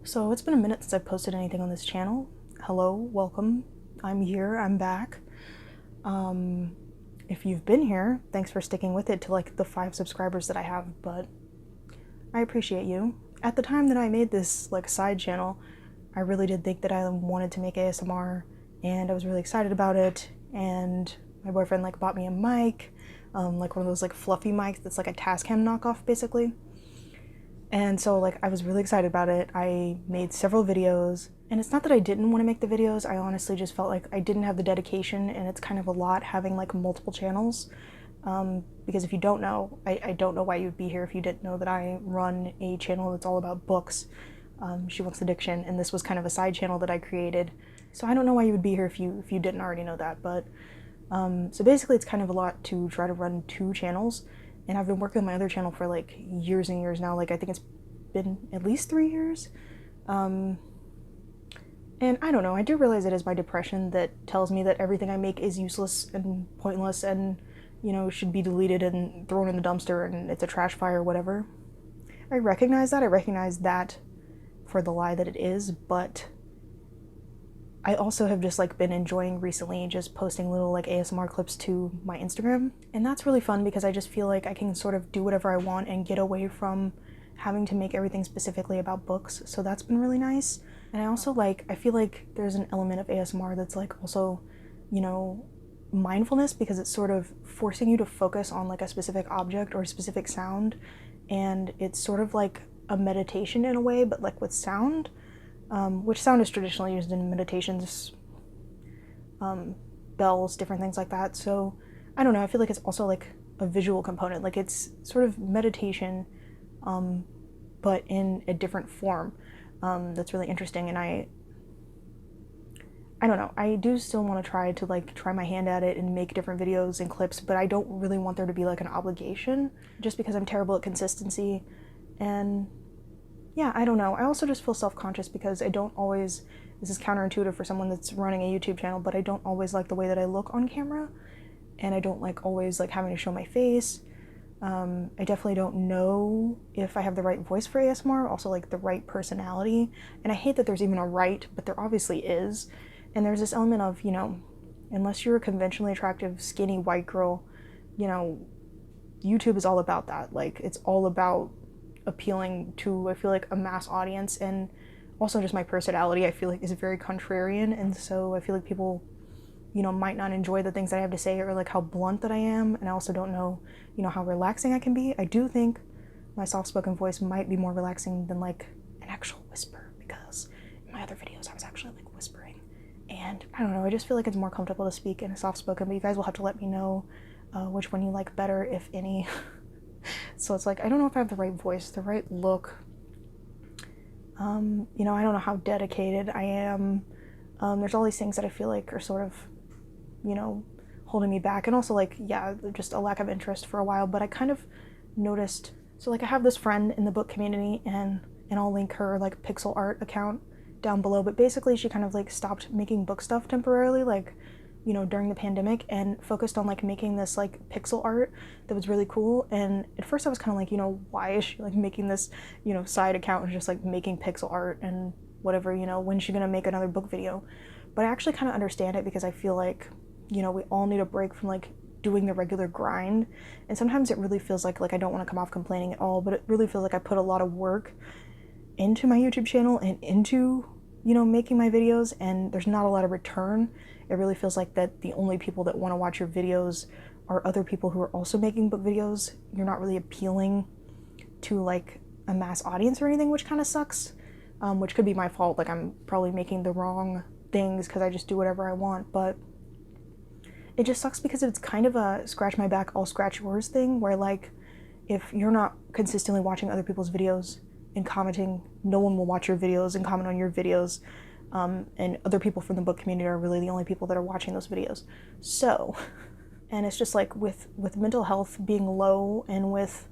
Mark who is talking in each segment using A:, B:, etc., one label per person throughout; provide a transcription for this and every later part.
A: So it's been a minute since I've posted anything on this channel. Hello, welcome. I'm here, I'm back. If you've been here, thanks for sticking with it to like the 5 subscribers that I have, but I appreciate you. At the time that I made this like side channel, I really did think that I wanted to make ASMR and I was really excited about it, and my boyfriend like bought me a mic, like one of those like fluffy mics that's like a Tascam knockoff basically. And so like I was really excited about it. I made several videos, and it's not that I didn't want to make the videos, I honestly just felt like I didn't have the dedication, and it's kind of a lot having like multiple channels. Because if you don't know, I don't know why you'd be here if you didn't know that I run a channel that's all about books. She Wants Addiction, and this was kind of a side channel that I created. So I don't know why you would be here if you didn't already know that, but so basically it's kind of a lot to try to run 2 channels. And I've been working on my other channel for like years and years now. Like I think it's been at least 3 years. And I don't know, I do realize it is my depression that tells me that everything I make is useless and pointless and, you know, should be deleted and thrown in the dumpster and it's a trash fire or whatever. I recognize that. I recognize that for the lie that it is, but I also have just like been enjoying recently just posting little like ASMR clips to my Instagram, and that's really fun because I just feel like I can sort of do whatever I want and get away from having to make everything specifically about books, so that's been really nice. And I also like, I feel like there's an element of ASMR that's like also, you know, mindfulness, because it's sort of forcing you to focus on like a specific object or a specific sound, and it's sort of like a meditation in a way, but like with sound. Which sound is traditionally used in meditations, bells, different things like that. So I don't know, I feel like it's also like a visual component, like it's sort of meditation, but in a different form. That's really interesting, and I don't know, I do still want to try my hand at it and make different videos and clips, but I don't really want there to be like an obligation, just because I'm terrible at consistency. And yeah, I don't know. I also just feel self-conscious because I don't always, this is counterintuitive for someone that's running a YouTube channel, but I don't always like the way that I look on camera, and I don't like always like having to show my face. I definitely don't know if I have the right voice for ASMR, also like the right personality, and I hate that there's even a right, but there obviously is. And there's this element of, you know, unless you're a conventionally attractive, skinny white girl, you know, YouTube is all about that. Like, it's all about appealing to, I feel like, a mass audience, and also just my personality I feel like is very contrarian, and so I feel like people, you know, might not enjoy the things that I have to say, or like how blunt that I am, and I also don't know, you know, how relaxing I can be. I do think my soft-spoken voice might be more relaxing than like an actual whisper, because in my other videos I was actually like whispering, and I don't know, I just feel like it's more comfortable to speak in a soft-spoken, but you guys will have to let me know which one you like better, if any. So it's like, I don't know if I have the right voice, the right look. You know, I don't know how dedicated I am. There's all these things that I feel like are sort of, you know, holding me back. And also like, yeah, just a lack of interest for a while. But I kind of noticed, so like I have this friend in the book community, and I'll link her like pixel art account down below. But basically she kind of like stopped making book stuff temporarily, like, you know, during the pandemic, and focused on like making this like pixel art that was really cool. And at first I was kind of like, you know, why is she like making this, you know, side account and just like making pixel art and whatever, you know, when's she gonna make another book video? But I actually kind of understand it, because I feel like, you know, we all need a break from like doing the regular grind, and sometimes it really feels like I don't want to come off complaining at all, but it really feels like I put a lot of work into my YouTube channel and into, you know, making my videos, and there's not a lot of return. It really feels like that the only people that want to watch your videos are other people who are also making book videos. You're not really appealing to like a mass audience or anything, which kind of sucks, which could be my fault. Like, I'm probably making the wrong things because I just do whatever I want, but it just sucks because it's kind of a scratch my back, I'll scratch yours thing, where like, if you're not consistently watching other people's videos and commenting, no one will watch your videos and comment on your videos. And other people from the book community are really the only people that are watching those videos. So, and it's just like with mental health being low, and with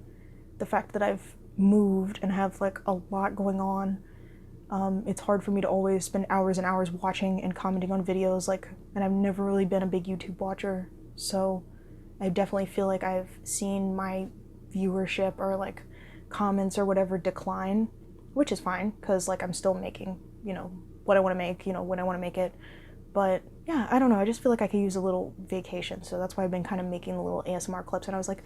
A: the fact that I've moved and have like a lot going on, it's hard for me to always spend hours and hours watching and commenting on videos, like, and I've never really been a big YouTube watcher, so I definitely feel like I've seen my viewership or like comments or whatever decline, which is fine because like I'm still making, you know, what I want to make, you know, when I want to make it. But yeah, I don't know, I just feel like I could use a little vacation, so that's why I've been kind of making the little ASMR clips. And I was like,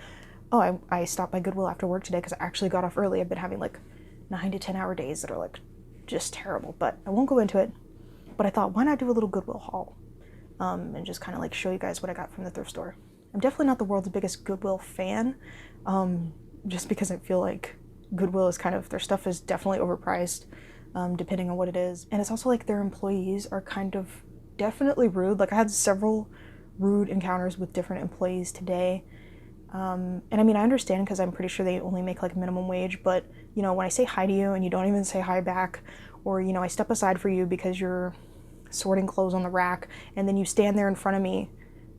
A: oh, I stopped by Goodwill after work today because I actually got off early. I've been having like 9 to 10 hour days that are like just terrible, but I won't go into it. But I thought, why not do a little Goodwill haul, and just kind of like show you guys what I got from the thrift store. I'm definitely not the world's biggest Goodwill fan, just because I feel like Goodwill is kind of, their stuff is definitely overpriced, depending on what it is. And it's also like their employees are kind of definitely rude. Like I had several rude encounters with different employees today. And I mean, I understand because I'm pretty sure they only make like minimum wage, but you know, when I say hi to you and you don't even say hi back, or, you know, I step aside for you because you're sorting clothes on the rack and then you stand there in front of me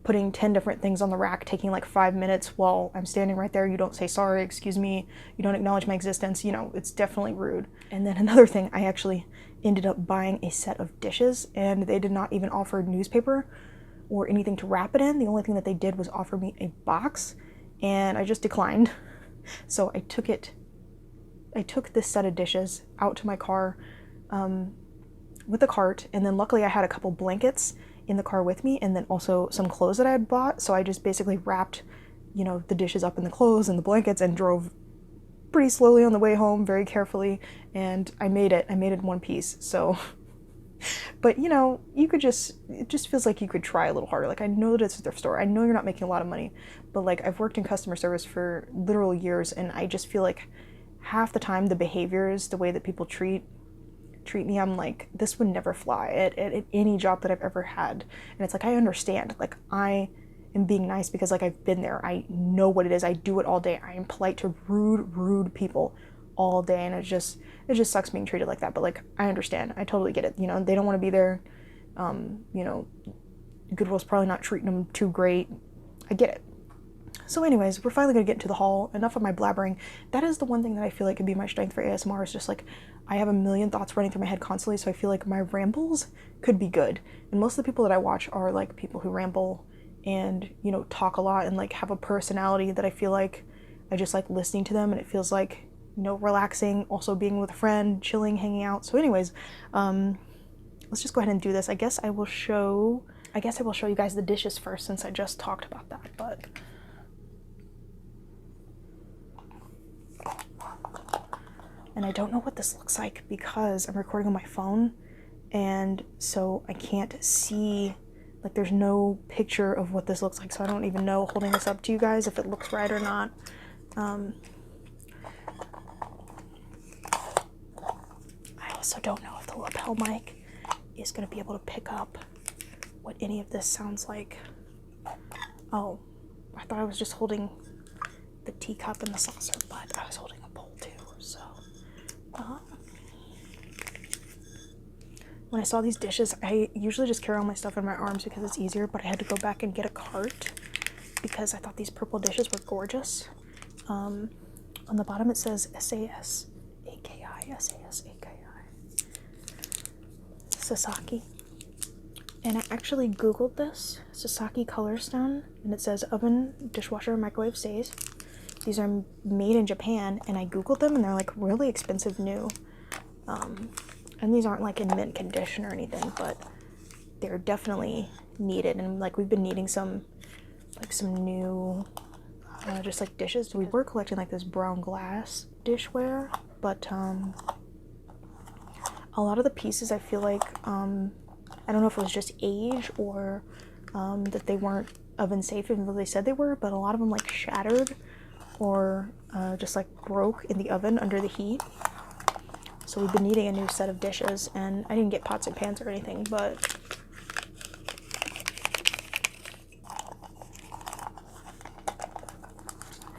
A: putting 10 different things on the rack, taking like 5 minutes while I'm standing right there. You don't say sorry, excuse me, you don't acknowledge my existence, you know, it's definitely rude. And then another thing, I actually ended up buying a set of dishes and they did not even offer newspaper or anything to wrap it in. The only thing that they did was offer me a box, and I just declined. So I took this set of dishes out to my car with the cart, and then luckily I had a couple blankets in the car with me and then also some clothes that I had bought. So I just basically wrapped, you know, the dishes up in the clothes and the blankets and drove pretty slowly on the way home, very carefully, and I made it in one piece. So but you know, you could just, it just feels like you could try a little harder. Like I know that it's a thrift store, I know you're not making a lot of money, but like I've worked in customer service for literal years and I just feel like half the time the behaviors, the way that people treat me, I'm like, this would never fly at any job that I've ever had. And it's like, I understand, like I am being nice because like I've been there, I know what it is, I do it all day, I am polite to rude people all day, and it just sucks being treated like that. But like I understand, I totally get it, you know, they don't want to be there, you know, Goodwill's probably not treating them too great, I get it. So anyways, we're finally gonna get into the haul. Enough of my blabbering. That is the one thing that I feel like could be my strength for ASMR, is just like I have a million thoughts running through my head constantly, so I feel like my rambles could be good. And most of the people that I watch are like people who ramble and, you know, talk a lot and like have a personality that I feel like I just like listening to them, and it feels like, you know, relaxing, also being with a friend, chilling, hanging out. So anyways, let's just go ahead and do this. I guess I will show you guys the dishes first, since I just talked about that. But and I don't know what this looks like because I'm recording on my phone, and so I can't see, like there's no picture of what this looks like, so I don't even know, holding this up to you guys, if it looks right or not. I also don't know if the lapel mic is going to be able to pick up what any of this sounds like. Oh, I thought I was just holding the teacup and the saucer, but I was holding a bowl too, so. When I saw these dishes, I usually just carry all my stuff in my arms because it's easier, but I had to go back and get a cart because I thought these purple dishes were gorgeous. On the bottom it says S-A-S-A-K-I, S-A-S-A-K-I. Sasaki. And I actually Googled this, Sasaki color stone, and it says oven, dishwasher, microwave stays. These are made in Japan, and I Googled them and they're like really expensive new. And these aren't like in mint condition or anything, but they're definitely needed. And like we've been needing some new, just like dishes. We were collecting like this brown glass dishware, but a lot of the pieces I feel like, I don't know if it was just age or that they weren't oven safe, even though they said they were, but a lot of them like shattered or just like broke in the oven under the heat. So we've been needing a new set of dishes, and I didn't get pots and pans or anything, but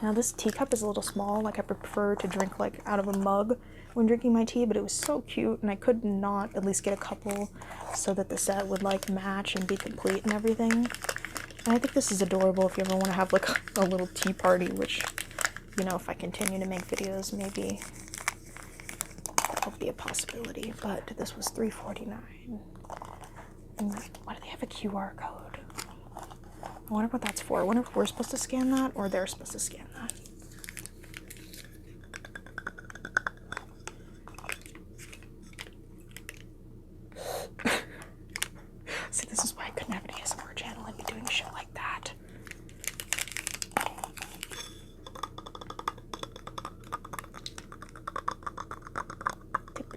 A: now this teacup is a little small. Like I prefer to drink like out of a mug when drinking my tea, but it was so cute, and I could not at least get a couple so that the set would like match and be complete and everything. And I think this is adorable if you ever want to have like a little tea party, which, you know, if I continue to make videos, maybe that'll be a possibility. But this was $3.49. And why do they have a QR code? I wonder what that's for. I wonder if we're supposed to scan that or they're supposed to scan that.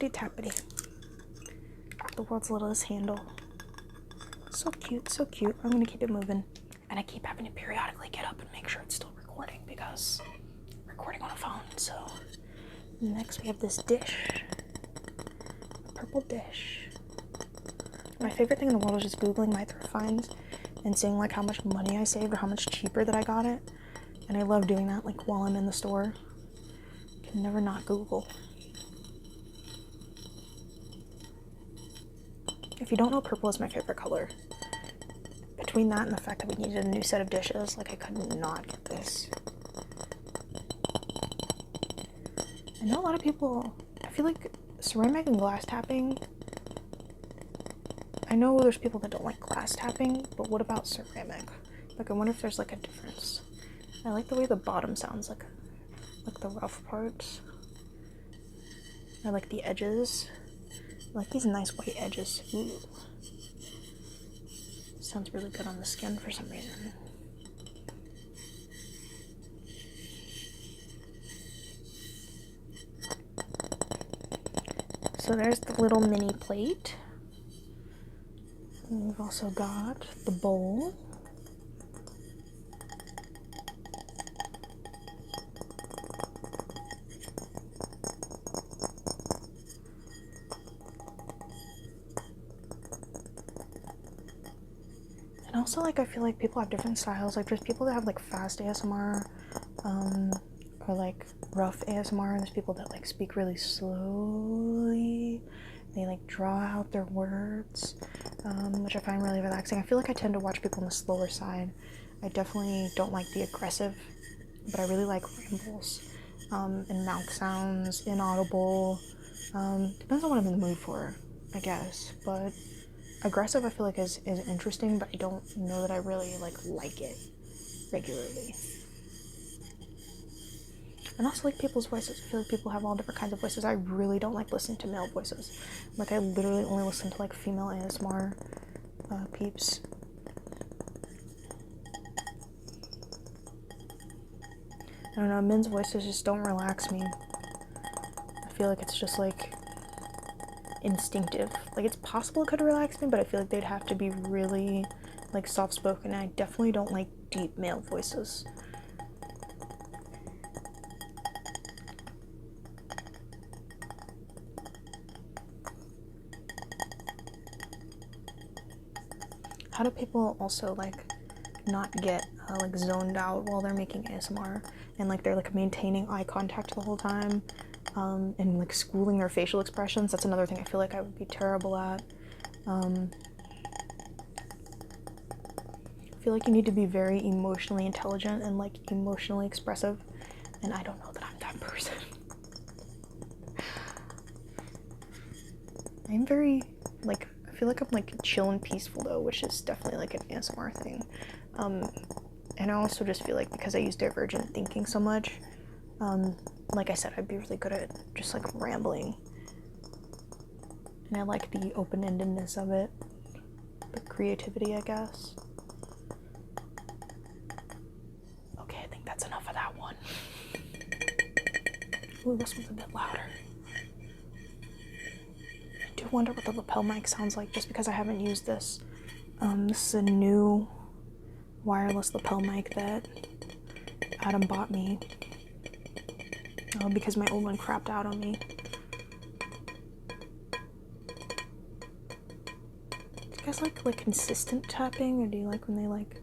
A: Tappity tappity. The world's littlest handle. So cute, so cute. I'm gonna keep it moving. And I keep having to periodically get up and make sure it's still recording because I'm recording on a phone. So next we have this dish. A purple dish. My favorite thing in the world is just Googling my thrift finds and seeing like how much money I saved or how much cheaper that I got it. And I love doing that like while I'm in the store. Can never not Google. If you don't know, purple is my favorite color. Between that and the fact that we needed a new set of dishes, like I could not get this. I know a lot of people, I feel like ceramic and glass tapping, I know there's people that don't like glass tapping, but what about ceramic? Like I wonder if there's like a difference. I like the way the bottom sounds, like the rough parts. I like the edges. I like these nice white edges. Ooh. Sounds really good on the skin for some reason. So there's the little mini plate. And we've also got the bowl. And also, like, I feel like people have different styles. Like, there's people that have, like, fast ASMR, or, like, rough ASMR, and there's people that, like, speak really slowly. They, like, draw out their words, which I find really relaxing. I feel like I tend to watch people on the slower side. I definitely don't like the aggressive, but I really like rambles, and mouth sounds, inaudible. Depends on what I'm in the mood for, I guess, but aggressive I feel like is interesting, but I don't know that I really like it regularly. And also like people's voices. I feel like people have all different kinds of voices. I really don't like listening to male voices. Like I literally only listen to like female ASMR peeps. I don't know, men's voices just don't relax me. I feel like it's just like instinctive. Like it's possible it could relax me, but I feel like they'd have to be really like soft spoken. I definitely don't like deep male voices. How do people also like not get like zoned out while they're making ASMR and like they're like maintaining eye contact the whole time? And like schooling their facial expressions. That's another thing I feel like I would be terrible at. I feel like you need to be very emotionally intelligent and like emotionally expressive, and I don't know that I'm that person. I'm very like, I feel like I'm like chill and peaceful though, which is definitely like an ASMR thing. And I also just feel like because I use divergent thinking so much, like I said, I'd be really good at just like rambling. And I like the open-endedness of it. The creativity, I guess. Okay, I think that's enough of that one. Ooh, this one's a bit louder. I do wonder what the lapel mic sounds like just because I haven't used this. This is a new wireless lapel mic that Adam bought me. Because my old one crapped out on me. Do you guys like consistent tapping, or do you like when they like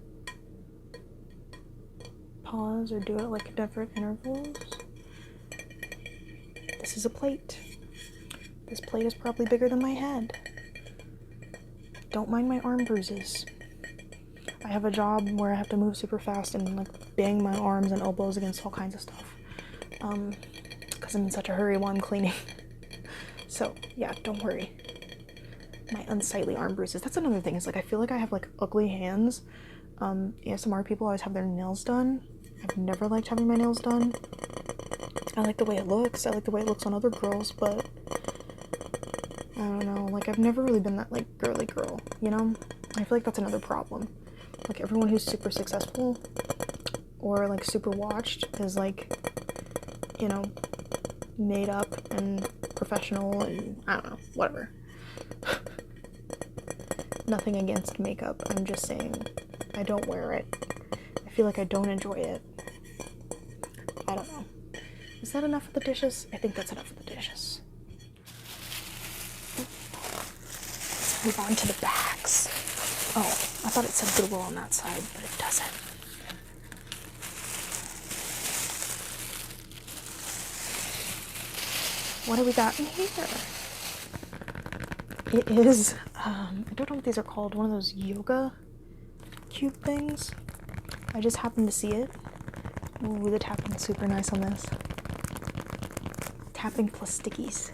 A: pause or do it like at different intervals? This is a plate. This plate is probably bigger than my head. Don't mind my arm bruises. I have a job where I have to move super fast and like bang my arms and elbows against all kinds of stuff. Because I'm in such a hurry while I'm cleaning. So yeah, don't worry. My unsightly arm bruises. That's another thing, is like I feel like I have like ugly hands. ASMR people always have their nails done. I've never liked having my nails done. I like the way it looks. I like the way it looks on other girls, but I don't know, like I've never really been that like girly girl, you know? I feel like that's another problem. Like everyone who's super successful or like super watched is like, you know, made up and professional and I don't know, whatever. Nothing against makeup. I'm just saying I don't wear it. I feel like I don't enjoy it. I don't know. Is that enough of the dishes? I think that's enough of the dishes. Let's move on to the bags. Oh, I thought it said Goodwill on that side, but it doesn't. What do we got in here? It is, I don't know what these are called, one of those yoga cube things. I just happened to see it. Ooh, the tapping's super nice on this. Tapping plus stickies.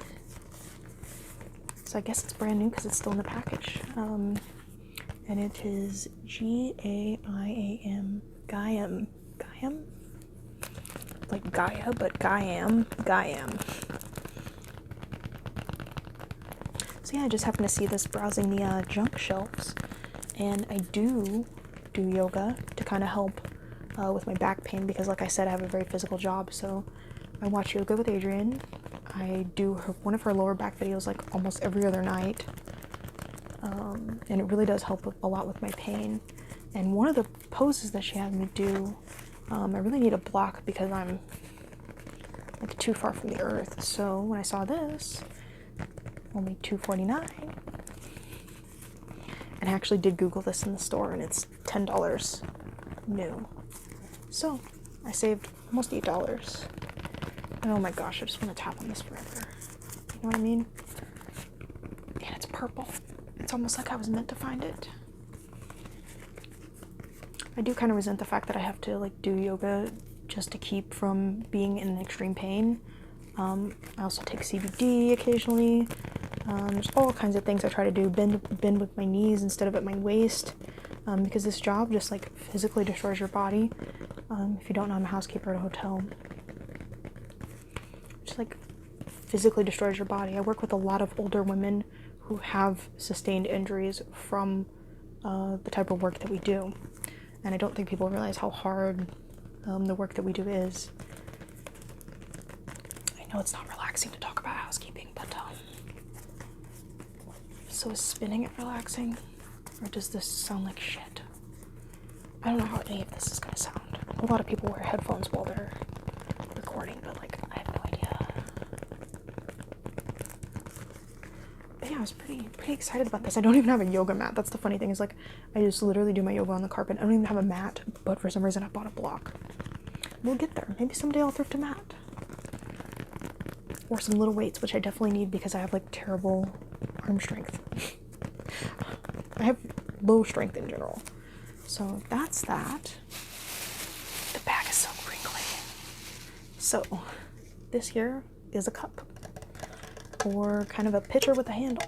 A: So I guess it's brand new because it's still in the package. And it is G-A-I-A-M. Gaiam. Gaiam? Like Gaia, but Gaiam. Gaiam. So yeah, I just happened to see this browsing the junk shelves, and I do yoga to kind of help with my back pain because, like I said, I have a very physical job. So I watch Yoga with Adrienne. I do one of her lower back videos like almost every other night, and it really does help a lot with my pain. And one of the poses that she had me do, I really need a block because I'm like too far from the earth. So when I saw this, only $2.49, and I actually did Google this in the store, and it's $10 new. So I saved almost $8. And oh my gosh, I just want to tap on this forever. You know what I mean? And it's purple. It's almost like I was meant to find it. I do kind of resent the fact that I have to like do yoga just to keep from being in extreme pain. I also take CBD occasionally. There's all kinds of things I try to do. Bend with my knees instead of at my waist, because this job just like physically destroys your body. If you don't know, I'm a housekeeper at a hotel. Just like physically destroys your body. I work with a lot of older women who have sustained injuries from the type of work that we do, and I don't think people realize how hard the work that we do is. I know it's not relaxing to talk about housekeeping, but so is spinning it relaxing? Or does this sound like shit? I don't know how any of this is gonna sound. A lot of people wear headphones while they're recording, but like, I have no idea. But yeah, I was pretty excited about this. I don't even have a yoga mat. That's the funny thing, is like, I just literally do my yoga on the carpet. I don't even have a mat, but for some reason I bought a block. We'll get there. Maybe someday I'll thrift a mat. Or some little weights, which I definitely need because I have like terrible arm strength. I have low strength in general. So that's that. The bag is so crinkly. So this here is a cup, or kind of a pitcher with a handle.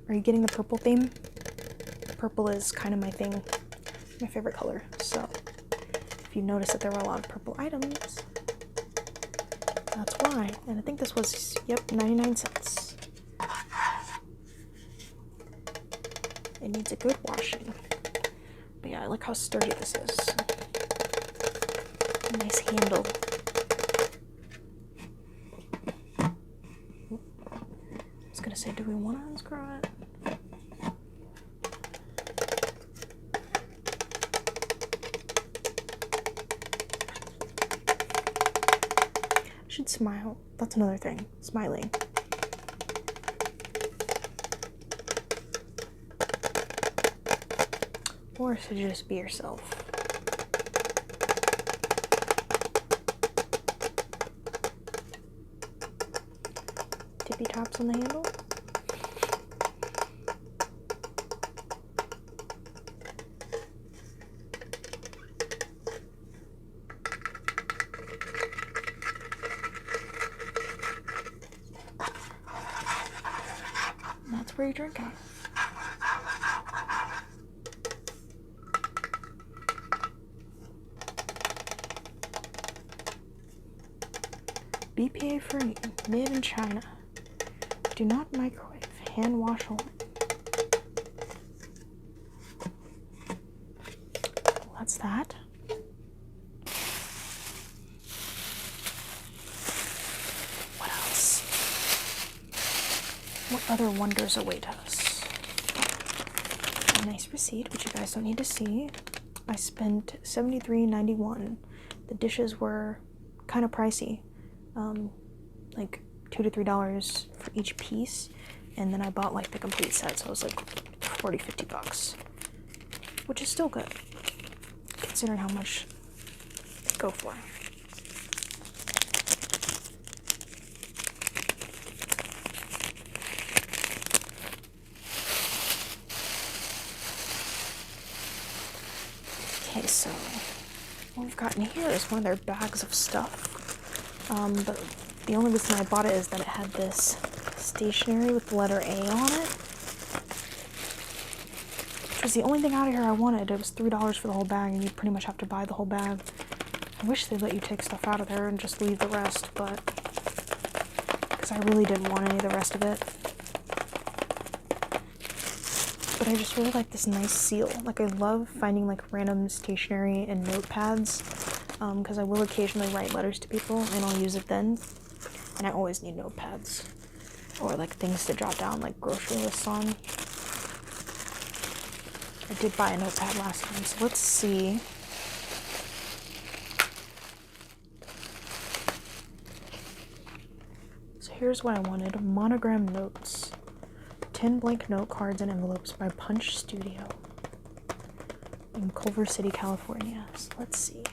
A: Are you getting the purple theme? Purple is kind of my thing, my favorite color. So if you notice that there were a lot of purple items, that's why. And I think this was, yep, 99 cents. It needs a good washing. But yeah, I like how sturdy this is. Nice handle. I was gonna say, do we want to unscrew it? I should smile. That's another thing. Smiling. Or should you just be yourself? Tippy tops on the handle. And that's where you drink out. BPA free, made in China. Do not microwave, hand wash only. Well, that's that. what other wonders await us? A nice receipt, which you guys don't need to see. I spent $73.91. The dishes were kind of pricey, like $2 to $3 for each piece, and then I bought like the complete set, so it was like $40-50, which is still good considering how much they go for. Okay, so what we've got in here is one of their bags of stuff. But the only reason I bought it is that it had this stationery with the letter A on it, which was the only thing out of here I wanted. It was $3 for the whole bag, and you pretty much have to buy the whole bag. I wish they'd let you take stuff out of there and just leave the rest, but because I really didn't want any of the rest of it. But I just really like this nice seal. Like, I love finding like random stationery and notepads, because I will occasionally write letters to people and I'll use it then. And I always need notepads or like things to jot down, like grocery lists on. I did buy a notepad last time, so let's see. So here's what I wanted: monogram notes. 10 blank note cards and envelopes by Punch Studio in Culver City, California. So let's see.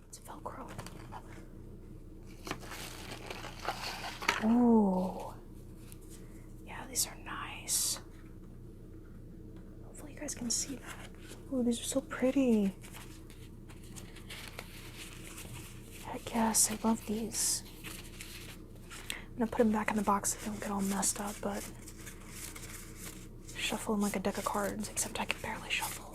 A: It's Velcro. Oh, yeah, these are nice. Hopefully you guys can see that. Oh, these are so pretty. Heck yes, I love these. I'm gonna put them back in the box so they don't get all messed up, but shuffle them like a deck of cards, except I can barely shuffle.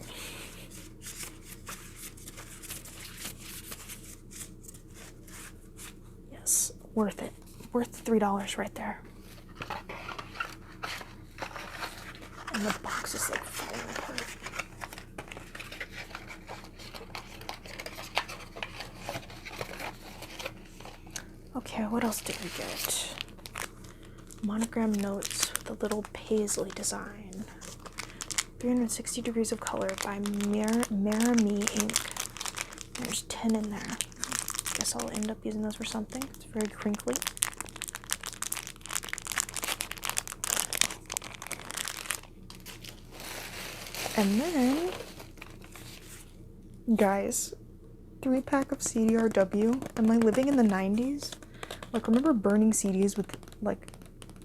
A: Yes, worth it. Worth $3 right there. And the box is like falling apart. Okay, what else did we get? Monogram notes with a little paisley design. 360 degrees of color by Marame ink. There's 10 in there. Guess I'll end up using those for something. It's very crinkly. And then, guys, 3-pack of CDRW. Am I living in the 90s? Like, remember burning CDs with like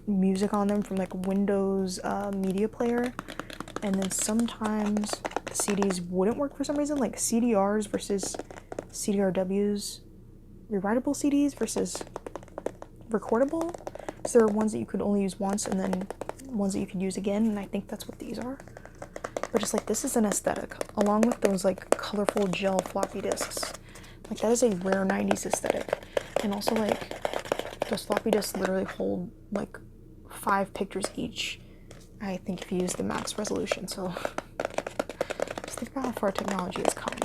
A: music on them from like Windows media player, and then sometimes the CDs wouldn't work for some reason, like CDRs versus CDRWs, rewritable CDs versus recordable. So there are ones that you could only use once and then ones that you could use again, and I think that's what these are. But just like, this is an aesthetic, along with those like colorful gel floppy disks. Like, that is a rare 90s aesthetic. And also, like, those floppy disks literally hold like 5 pictures each, I think, if you use the max resolution. So just think about how far technology has come.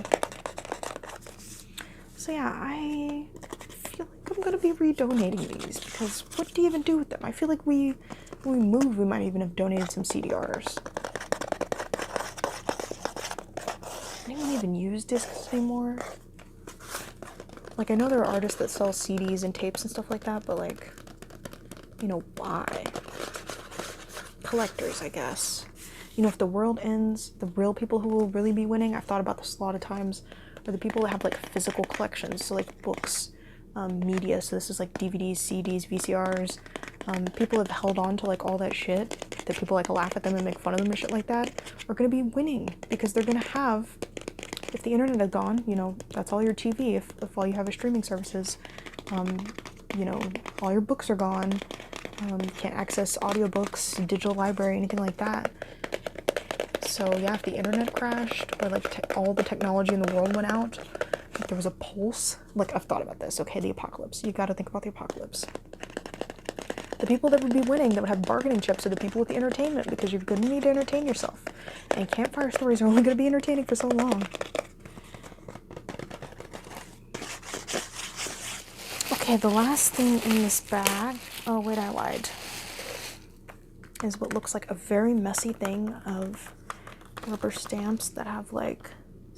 A: So yeah, I feel like I'm gonna be redonating these, because what do you even do with them? I feel like when we move, we might even have donated some CDRs. Anyone even use discs anymore? Like, I know there are artists that sell CDs and tapes and stuff like that, but like, you know, why? Collectors, I guess. You know, if the world ends, the real people who will really be winning, I've thought about this a lot of times, are the people that have like physical collections, so like books, media, so this is like DVDs, CDs, VCRs. People have held on to like all that shit that people like laugh at them and make fun of them and shit like that, are gonna be winning, because they're gonna have, if the internet had gone, you know, that's all your TV, if all you have is streaming services, you know, all your books are gone, you can't access audiobooks, digital library, anything like that. So yeah, if the internet crashed, or like all the technology in the world went out, if there was a pulse, like, I've thought about this, okay, the apocalypse, you gotta think about the apocalypse. The people that would be winning, that would have bargaining chips, are the people with the entertainment, because you're gonna need to entertain yourself. And campfire stories are only gonna be entertaining for so long. Okay, the last thing in this bag, oh wait, I lied, is what looks like a very messy thing of rubber stamps that have like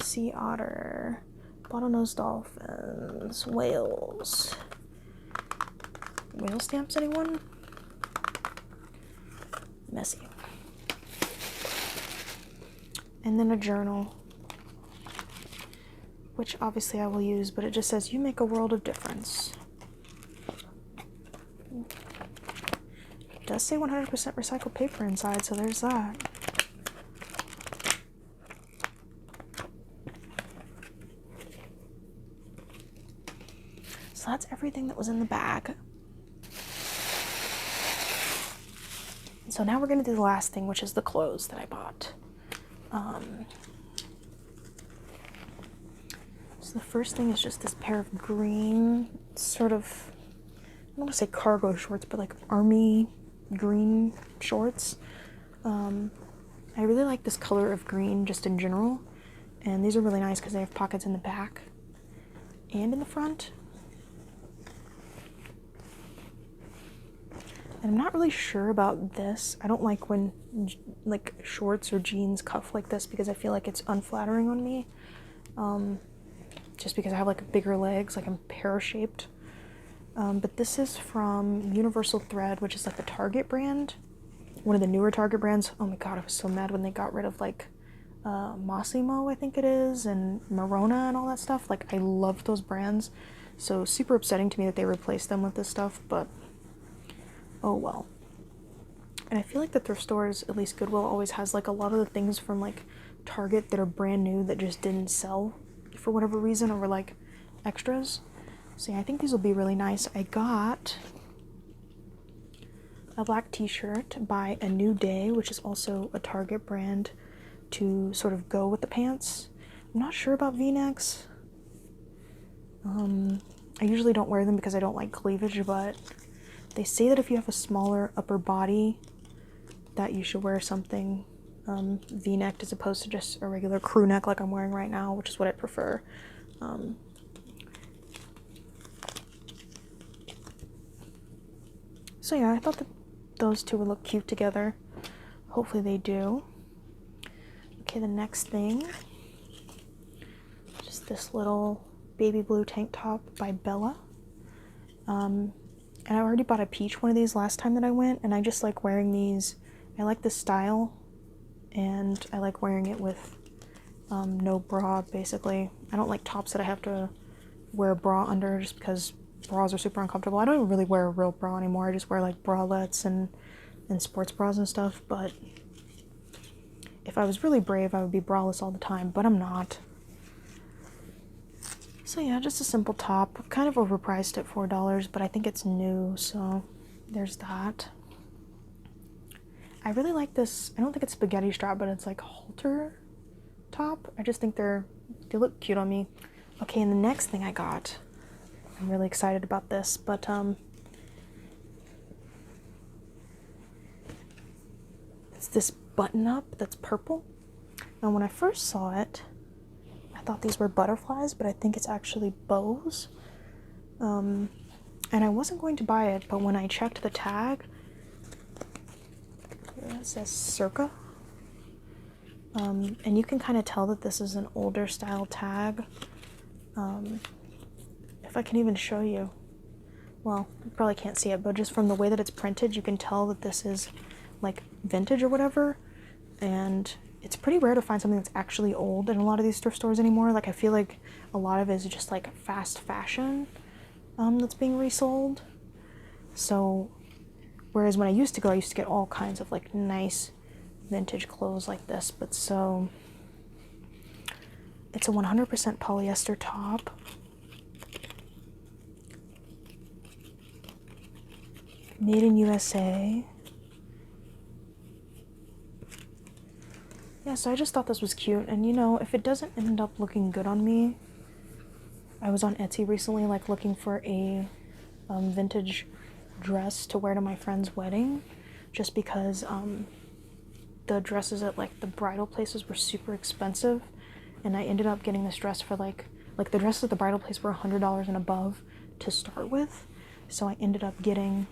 A: sea otter, bottlenose dolphins, whales. Whale stamps, anyone? Messy. And then a journal, which obviously I will use, but it just says, "You make a world of difference." It does say 100% recycled paper inside, so there's that. So that's everything that was in the bag. So now we're going to do the last thing, which is the clothes that I bought. So the first thing is just this pair of green, sort of, I don't want to say cargo shorts, but like army green shorts. I really like this color of green just in general. And these are really nice because they have pockets in the back and in the front. And I'm not really sure about this. I don't like when like shorts or jeans cuff like this because I feel like it's unflattering on me. Just because I have like bigger legs, like I'm pear-shaped. But this is from Universal Thread, which is like the Target brand. One of the newer Target brands. Oh my god, I was so mad when they got rid of like Mossimo, I think it is, and Morona and all that stuff. Like, I loved those brands. So super upsetting to me that they replaced them with this stuff, but oh well. And I feel like the thrift stores, at least Goodwill, always has like a lot of the things from like Target that are brand new that just didn't sell for whatever reason, or were like extras. So yeah, I think these will be really nice. I got a black t-shirt by A New Day, which is also a Target brand, to sort of go with the pants. I'm not sure about v-necks. I usually don't wear them because I don't like cleavage, but they say that if you have a smaller upper body that you should wear something v-necked as opposed to just a regular crew neck like I'm wearing right now, which is what I prefer. So yeah, I thought that those two would look cute together. Hopefully they do. Okay, the next thing, just this little baby blue tank top by Bella. And I already bought a peach one of these last time that I went, and I just like wearing these. I like the style, and I like wearing it with no bra, basically. I don't like tops that I have to wear a bra under just because bras are super uncomfortable. I don't even really wear a real bra anymore. I just wear like bralettes and sports bras and stuff, but if I was really brave, I would be braless all the time, but I'm not. So yeah, just a simple top. Kind of overpriced at $4, but I think it's new, so there's that. I really like this. I don't think it's spaghetti strap, but it's like halter top. I just think they look cute on me. Okay, and the next thing I got, I'm really excited about this, but it's this button up that's purple. Now when I first saw it, I thought these were butterflies, but I think it's actually bows. And I wasn't going to buy it, but when I checked the tag, it says Circa. And you can kind of tell that this is an older style tag. If I can even show you. Well, you probably can't see it, but just from the way that it's printed, you can tell that this is like vintage or whatever. And it's pretty rare to find something that's actually old in a lot of these thrift stores anymore. Like, I feel like a lot of it is just like fast fashion that's being resold. So whereas when I used to go, I used to get all kinds of like nice vintage clothes like this. But so it's a 100% polyester top. Made in USA. Yeah, so I just thought this was cute, and you know, if it doesn't end up looking good on me, I was on Etsy recently, like, looking for a vintage dress to wear to my friend's wedding, just because the dresses at, like, the bridal places were super expensive, and I ended up getting this dress for, like the dresses at the bridal place were $100 and above, to start with. So I ended up getting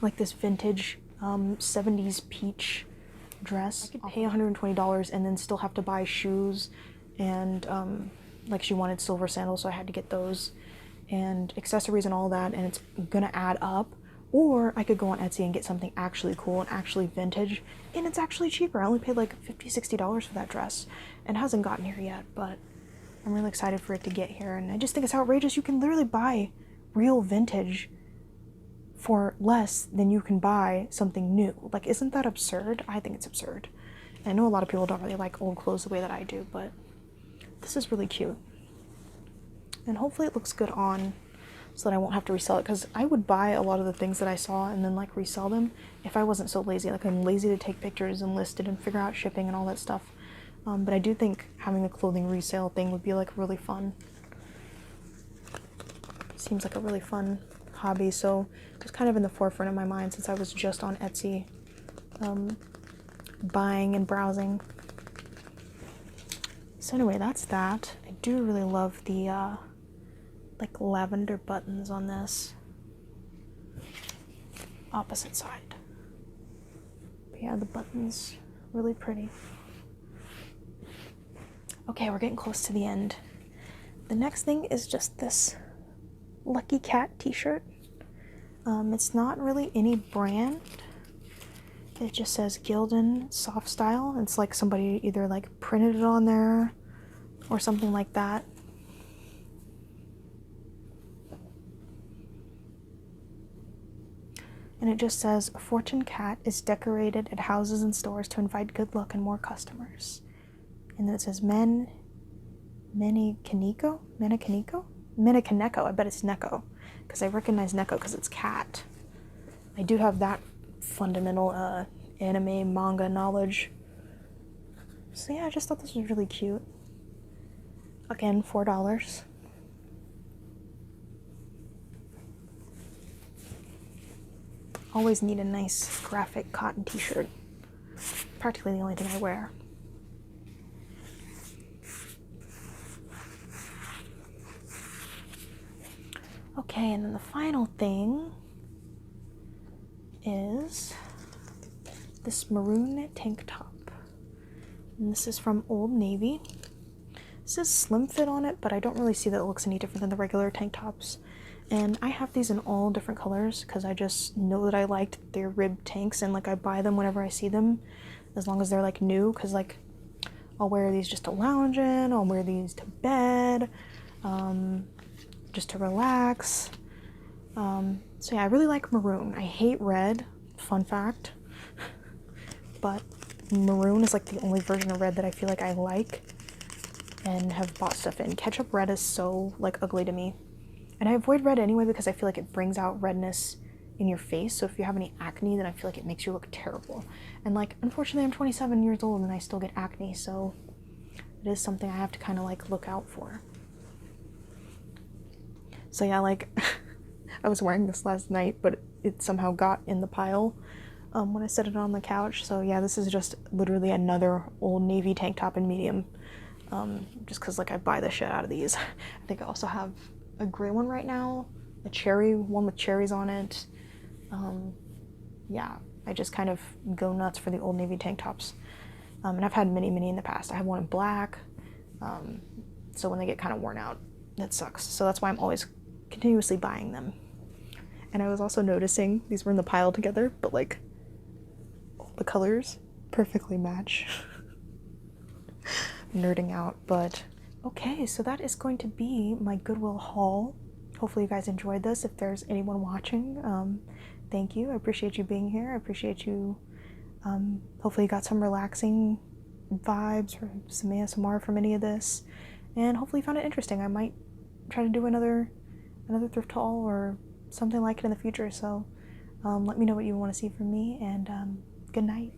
A: like this vintage 70s peach dress. I could pay $120 and then still have to buy shoes, and like she wanted silver sandals, so I had to get those, and accessories and all that, and it's gonna add up. Or I could go on Etsy and get something actually cool and actually vintage, and it's actually cheaper. I only paid like $50-$60 for that dress, and it hasn't gotten here yet, but I'm really excited for it to get here. And I just think it's outrageous. You can literally buy real vintage for less than you can buy something new. Like, isn't that absurd? I think it's absurd. I know a lot of people don't really like old clothes the way that I do, but this is really cute. And hopefully it looks good on, so that I won't have to resell it, because I would buy a lot of the things that I saw and then like resell them if I wasn't so lazy. Like, I'm lazy to take pictures and list it and figure out shipping and all that stuff. But I do think having a clothing resale thing would be like really fun. Seems like a really fun hobby, so it was kind of in the forefront of my mind since I was just on Etsy buying and browsing. So anyway, that's that. I do really love the like lavender buttons on this. Opposite side. But yeah, the buttons, really pretty. Okay, we're getting close to the end. The next thing is just this Lucky Cat t-shirt. It's not really any brand. It just says Gildan Soft Style. It's like somebody either like printed it on there or something like that. And it just says, Fortune Cat is decorated at houses and stores to invite good luck and more customers. And then it says Menikaneko? I bet it's Neko, because I recognize Neko because it's cat. I do have that fundamental anime manga knowledge. So yeah, I just thought this was really cute. Again, $4. Always need a nice graphic cotton t-shirt. Practically the only thing I wear. Okay, and then the final thing is this maroon tank top. And this is from Old Navy. This says slim fit on it, but I don't really see that it looks any different than the regular tank tops. And I have these in all different colors because I just know that I liked their ribbed tanks, and like I buy them whenever I see them, as long as they're like new, because like I'll wear these just to lounge in, I'll wear these to bed, just to relax. So yeah, I really like maroon. I hate red, fun fact, but maroon is like the only version of red that I feel like I like and have bought stuff in. Ketchup red is so like ugly to me. And I avoid red anyway because I feel like it brings out redness in your face. So if you have any acne, then I feel like it makes you look terrible. And like, unfortunately, I'm 27 years old and I still get acne. So it is something I have to kind of like look out for. So yeah, like I was wearing this last night, but it somehow got in the pile when I set it on the couch. So yeah, this is just literally another Old Navy tank top in medium. Just because like I buy the shit out of these. I think I also have a gray one right now, a cherry one with cherries on it. Yeah, I just kind of go nuts for the Old Navy tank tops. And I've had many in the past. I have one in black. So when they get kind of worn out, that sucks. So that's why I'm always continuously buying them. And I was also noticing these were in the pile together, but like all the colors perfectly match. Nerding out, but okay, so that is going to be my Goodwill haul. Hopefully you guys enjoyed this. If there's anyone watching, thank you. I appreciate you being here. I appreciate you. Hopefully you got some relaxing vibes or some ASMR from any of this, and hopefully you found it interesting. I might try to do another thrift haul or something like it in the future. So let me know what you want to see from me, and good night.